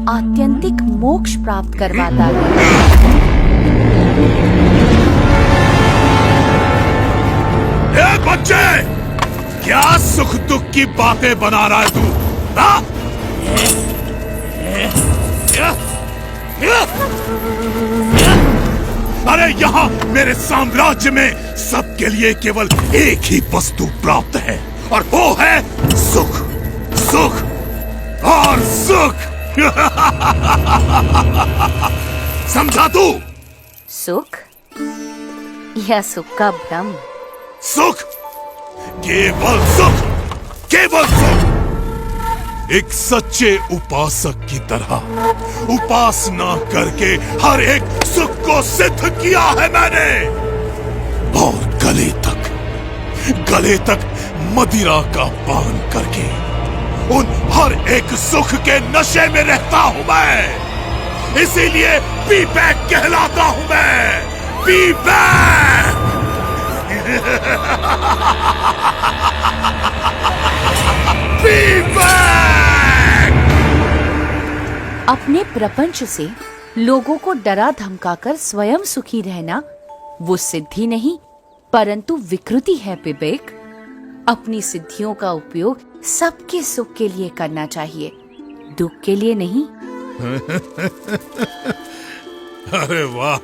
आत्यंतिक मोक्ष प्राप्त करवाता है। ए बच्चे, क्या सुख दुख की बातें बना रहा है तू? हाँ? अरे यहाँ मेरे साम्राज्य में सबके लिए केवल एक ही वस्तु प्राप्त है, और वो है सुख, सुख और सुख। समझा तू? सुख या सुख का भ्रम? सुख, केवल सुख, केवल सुख। एक सच्चे उपासक की तरह उपासना करके हर एक सुख को सिद्ध किया है मैंने, और गले तक मदिरा का पान करके उन हर एक सुख के नशे में रहता हूं मैं। इसीलिए पी बैक कहलाता हूं मैं, पी बैक। P back. अपने प्रपंच से लोगों को डरा धमकाकर स्वयं सुखी रहना वो सिद्धि नहीं परंतु विकृति है विवेक। अपनी सिद्धियों का उपयोग सबके सुख के लिए करना चाहिए, दुख के लिए नहीं। अरे वाह,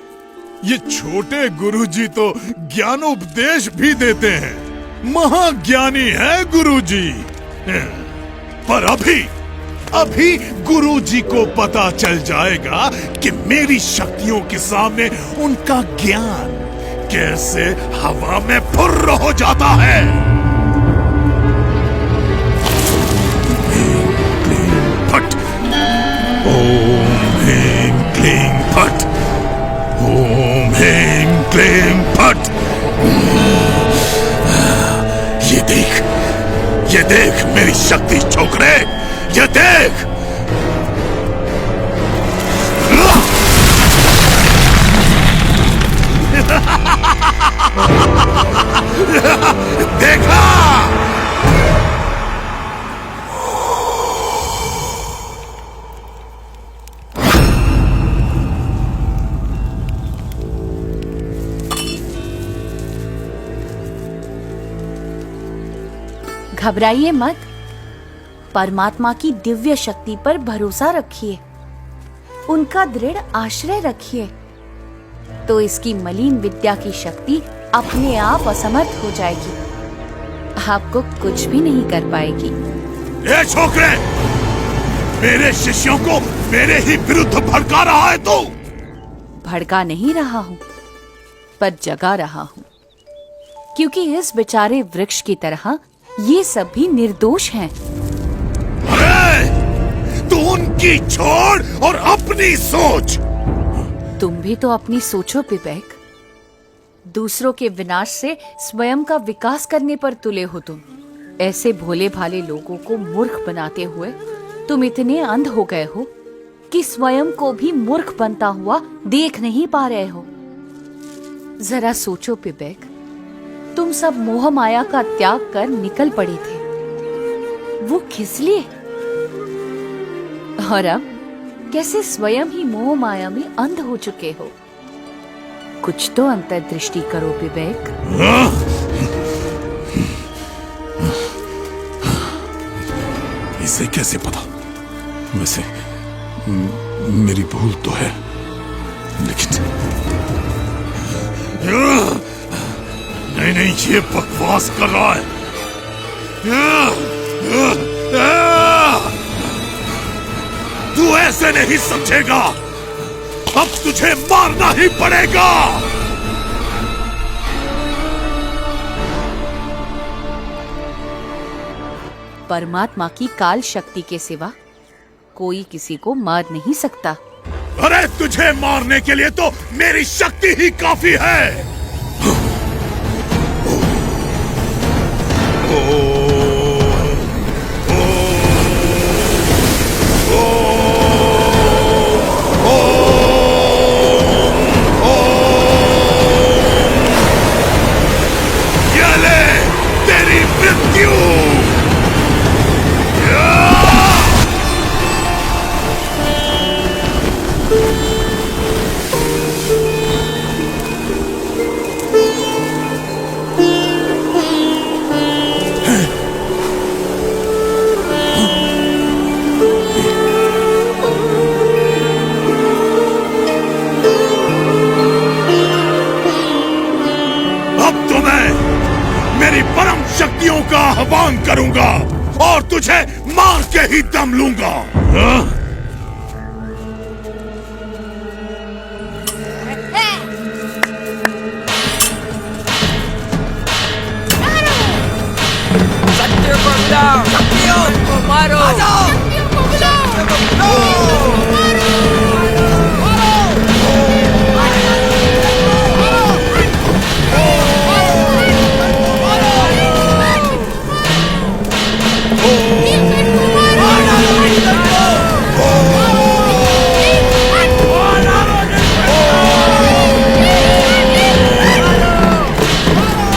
ये छोटे गुरुजी तो ज्ञानोपदेश भी देते हैं। महाज्ञानी है गुरुजी। पर अभी गुरुजी को पता चल जाएगा कि मेरी शक्तियों के सामने उनका ज्ञान कैसे हवा में फुर्र हो जाता है। फट। ओम ह्रीं क्लीं फट। ओम ह्रीं क्लीं फट। ये देख मेरी शक्ति छोकरे, ये देख। देखा? घबराइए मत, परमात्मा की दिव्य शक्ति पर भरोसा रखिए, उनका दृढ़ आश्रय रखिए, तो इसकी मलिन विद्या की शक्ति अपने आप असमर्थ हो जाएगी, आपको कुछ भी नहीं कर पाएगी। ए छोकरे, मेरे शिष्यों को मेरे ही विरुद्ध भड़का रहा है तू? भड़का नहीं रहा हूं, पर जगा रहा हूं, क्योंकि इस बेचारे वृक्ष की तरह ये सब भी निर्दोष हैं। अरे, तू उनकी छोड़ और अपनी सोच। तुम भी तो अपनी सोचो विवेक। दूसरों के विनाश से स्वयं का विकास करने पर तुले हो तुम। ऐसे भोले भाले लोगों को मूर्ख बनाते हुए तुम इतने अंध हो गए हो कि स्वयं को भी मूर्ख बनता हुआ देख नहीं पा रहे हो। जरा सोचो विवेक, तुम सब मोह माया का त्याग कर निकल पड़े थे, वो किस लिए? और अब कैसे स्वयं ही मोह माया में अंध हो चुके हो? कुछ तो अंतर्दृष्टि करो विवेक। इसे कैसे पता? वैसे मेरी भूल तो है, लेकिन नहीं, ये बकवास कर रहा है। तू ऐसे नहीं समझेगा, अब तुझे मारना ही पड़ेगा। परमात्मा की काल शक्ति के सिवा कोई किसी को मार नहीं सकता। अरे, तुझे मारने के लिए तो मेरी शक्ति ही काफी है। ये ले तेरी मृत्यु। करूंगा और तुझे मार के ही दम लूंगा। हाँ? सत्य को बुलाओ, शक्तियों को मारो, आ जाओ। सत्य को बुलाओ।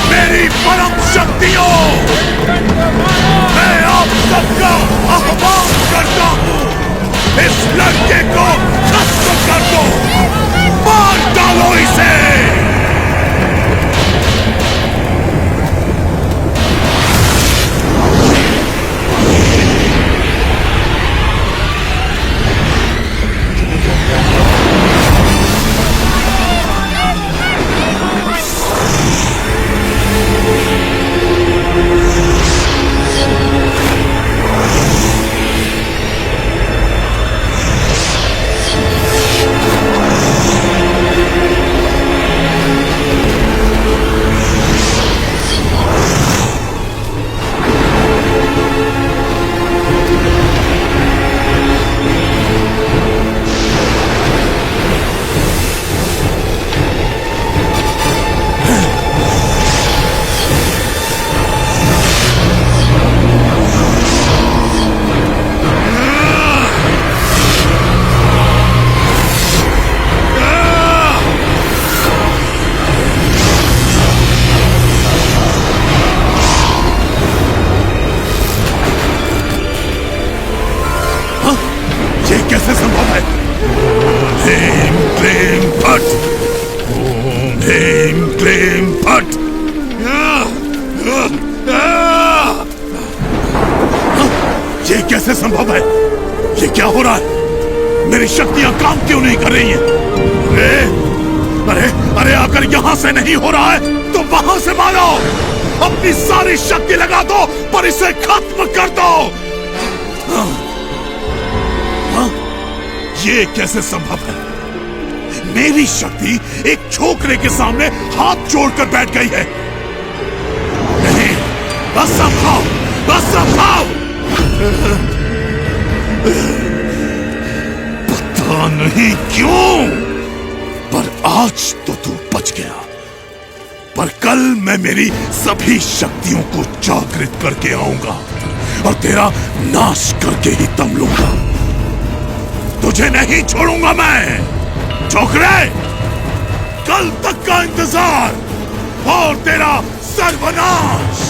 मेरी परम शक्तियों, मैं आप सबका आह्वान करता हूँ, इस लड़के को खत्म कर दो, मार डालो इसे। कैसे संभव है? ओम ह्रीं क्लीं फट, ओम ह्रीं क्लीं फट। ये कैसे संभव है? ये क्या हो रहा है? मेरी शक्तियां काम क्यों नहीं कर रही हैं? अरे अरे अगर यहां से नहीं हो रहा है तो वहां से मारो, अपनी सारी शक्ति लगा दो पर इसे खत्म कर दो। ये कैसे संभव है? मेरी शक्ति एक छोकरे के सामने हाथ जोड़कर बैठ गई है। नहीं, बस संभाओ, बस संभाओ। पता नहीं क्यों, पर आज तो तू बच गया, पर कल मैं मेरी सभी शक्तियों को जागृत करके आऊंगा और तेरा नाश करके ही दम लूंगा। तुझे नहीं छोड़ूंगा मैं छोकरे, कल तक का इंतजार और तेरा सर्वनाश।